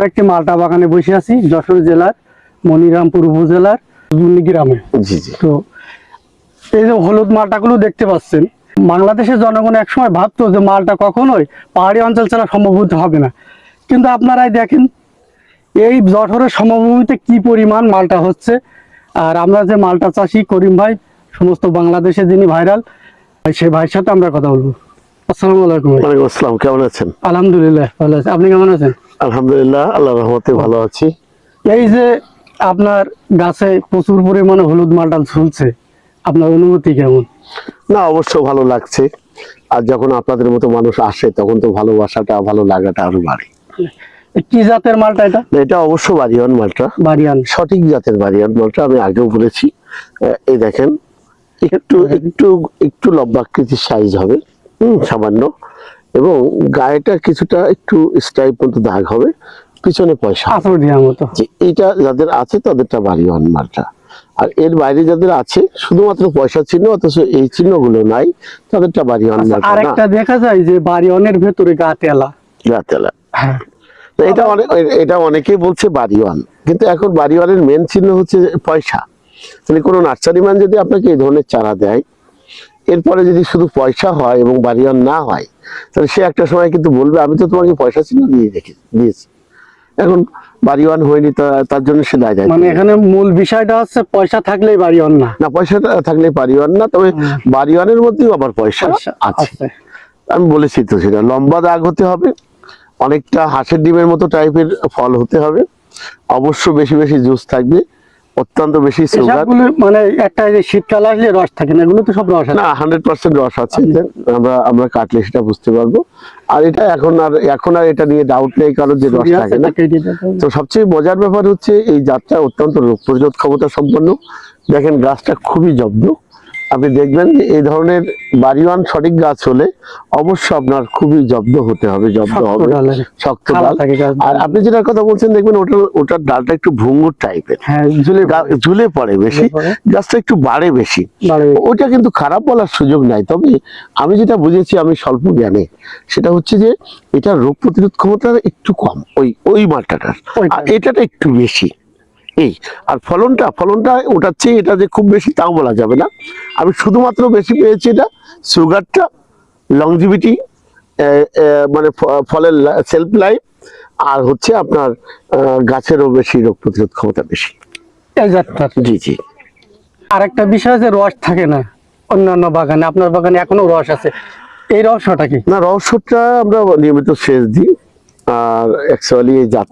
একটি মালটা বাগানে বসে আছি যশোর জেলার মনিরামপুর উপজেলার গ্রামে। জি জি। তো এই যে হলুদ মালটাগুলো দেখতে পাচ্ছেন, বাংলাদেশের জনগণ একসময় ভাবতো যে মালটা কখনোই পাহাড়ি অঞ্চল ছাড়া সম্ভবত হবে না, কিন্তু আপনারাই দেখেন এই যশোরের সমভূমিতে কি পরিমাণ মালটা হচ্ছে। আর আমরা যে মালটা চাষি করিম ভাই, সমস্ত বাংলাদেশে যিনি ভাইরাল, সেই ভাইয়ের সাথে আমরা কথা বলবো। আসসালামু আলাইকুম। ওয়ালাইকুম আসসালাম, কেমন আছেন? আলহামদুলিল্লাহ ভালো আছি, আপনি কেমন আছেন? আলহামদুলিল্লাহ, আল্লাহর রহমতে ভালো আছি। এই যে আপনার গাছে প্রচুর পরিমাণে হলুদ মালটা ঝুলছে, আপনার অনুভূতি কেমন? না, অবশ্য ভালো লাগছে। আর যখন আপনাদের মতো মানুষ আসে তখন তো ভালোবাসাটা, ভালো লাগাটা আরো বাড়ে। কি জাতের মালটা এটা? এটা অবশ্য বাড়িয়ান মালটা, বাড়িয়ান। সঠিক জাতের বাড়িয়ান মালটা। আমি আগেও বলেছি। এই দেখেন, একটু একটু একটু লম্বাকৃতির সাইজ হবে, সামান্য, এবং গায়েটা কিছুটা একটু স্ট্রাইপ মতো দাগ হবে, পিছনে পয়সা আঁচড় দেওয়ার মতো। যে এইটা যাদের আছে তাদেরটা বাড়িয়ান মালটা। আর এর বাইরে যাদের আছে শুধুমাত্র পয়সা চিহ্ন, অথচ এই চিহ্নগুলো নাই, তাদেরটা বাড়িয়ান মালটা না। আরেকটা দেখা যায় যে বাড়িয়ানের ভেতরে গা তেলা। গাতেলা। হ্যাঁ, তো এটা অনেকেই বলছে বাড়িওয়ান, কিন্তু এখন বাড়িওয়ানের মেন চিহ্ন হচ্ছে পয়সা। মানে কোনো নার্সারি ম্যান যদি আপনাকে এই ধরনের চারা দেয়, এরপরে যদি শুধু পয়সা হয় এবং বাড়িওয়ান না হয়, তাহলে সে একটা সময় কিন্তু বলবে আমি তো তোমাকে পয়সা চিহ্ন দিয়েছি, এখন বাড়িওয়ান হয়নি, তার জন্য সে দায় দায়িত্ব মানে নেবে। এখানে মূল বিষয়টা হচ্ছে পয়সা থাকলেই বাড়িয়ান না। না, পয়সাটা থাকলে বাড়িওয়ান না, তবে বাড়িওয়ানের মধ্যেও আবার পয়সা আছে। আছে। আমি বলেছি তো, সেটা লম্বা দাগ হতে হবে, অনেকটা হাঁসের ডিমের মতো টাইপের ফল হতে হবে, অবশ্য বেশি বেশি জুস থাকবে, অত্যন্ত বেশি সুগার। এসবগুলো মানে একটা এই যে শীতকাল আসলে রস থাকে না, এগুলো তো সব রস আছে। না, 100% রস আছে। আমরা কাটলে সেটা বুঝতে পারবো। আর এটা এখন আর এটা নিয়ে ডাউট নেই কারণ যে রস থাকে না। তো সবচেয়ে মজার ব্যাপার হচ্ছে এই জাতটা অত্যন্ত রোগ প্রতিরোধ ক্ষমতা সম্পন্ন। দেখেন গাছটা খুবই জব্দ। আপনি দেখবেন যে এই ধরনের বাড়িওয়ান সঠিক গাছ হলে অবশ্য আপনার খুবই জব্দ হতে হবে, জব্দ হবে, শক্ত ডাল। আর আপনি যেটার কথা বলছেন, দেখবেন ওটার ডালটা একটু ভঙ্গুর টাইপের, ঝুলে পড়ে বেশি, গাছটা একটু বাড়ে বেশি। ওটা কিন্তু খারাপ বলার সুযোগ নাই, তবে আমি যেটা বুঝেছি, আমি স্বল্প জ্ঞানে, সেটা হচ্ছে যে এটা রোগ প্রতিরোধ ক্ষমতা একটু কম ওই মালটাটার, আর এটাটা একটু বেশি। এই আর ফলনটা ওটার চেয়ে এটা যে খুব বেশি তাও বলা যাবে না। আমি শুধুমাত্র বেশি পেয়েছি এটা সুগারটা, লংজিভিটি, মানে ফলের সেলফ লাইফ, আর হচ্ছে আপনার গাছেরও বেশি রোগ প্রতিরোধ ক্ষমতা বেশি। জি জি। আরেকটা বিষয় যে রস থাকে না অন্যান্য বাগানে, আপনার বাগানে এখনো রস আছে, এই রহস্যটা কি? না, রহস্যটা আমরা নিয়মিত সেচ দিই। আর অ্যাকচুয়ালি এই জাত